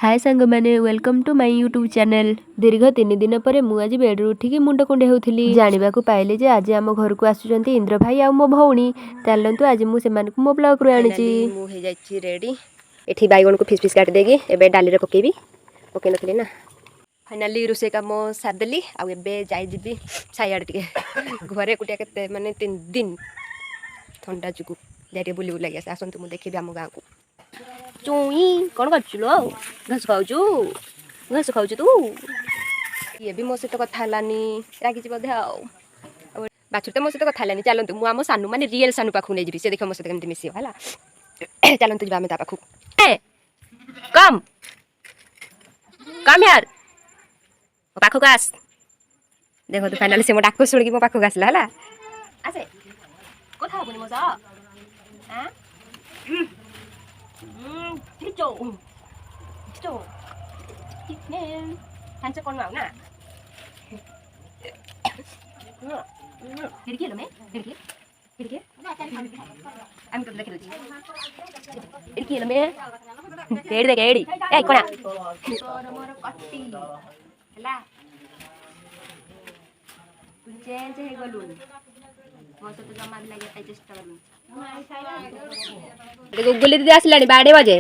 हाय सांग मैंने welcome to my YouTube channel. दीर्घ 3 दिन पर मुझे बेड्रु उठिक मुंड कुंडे होती जाना पाइली जे आज आम घर को आसुँच इंद्र भाई आ मो भौणी। चलतु आज मुझे मो ब्लॉग रू आनी रेडी। ये बैगन को फिस फिस काट देगी एबे डाली पकेबी पकई नी ना। फाइनाली रोसे काम सारिदेली आबे जाइबी साइड टे घरे एकुटिया के माने 3 दिन ठंडा जुगु जाए बुली बुला आसतु मुझे देखी आम गाँव को। चुई कौन कर घास खाऊ घास खाऊ तू ये भी मो सहित कथा रागी बोधे बाछुरी तो मो सहित कथा चलतु मुझे सानू माने रियल सानू पाखु नहीं जी से देख मो सहित केमती मिस है। चलतु जा पाखु कम कम यार मो पाखक आस देखो तो फाइनाली से मो डाक शुणी मो पाखक आसला है आसे कथा हेबुनी मो सह Chô chô nè thanh sẽ con màu nè kia là mấy kia anh cầm ra kia là mấy kéड़ी ए कोना मोर कट्टी हला तू चेंज हे गलुन मो से तो जमा लागे चेष्टा करू गुगली दीदी आसलानी 12 बजे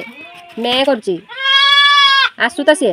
मैं करची आसु तो सी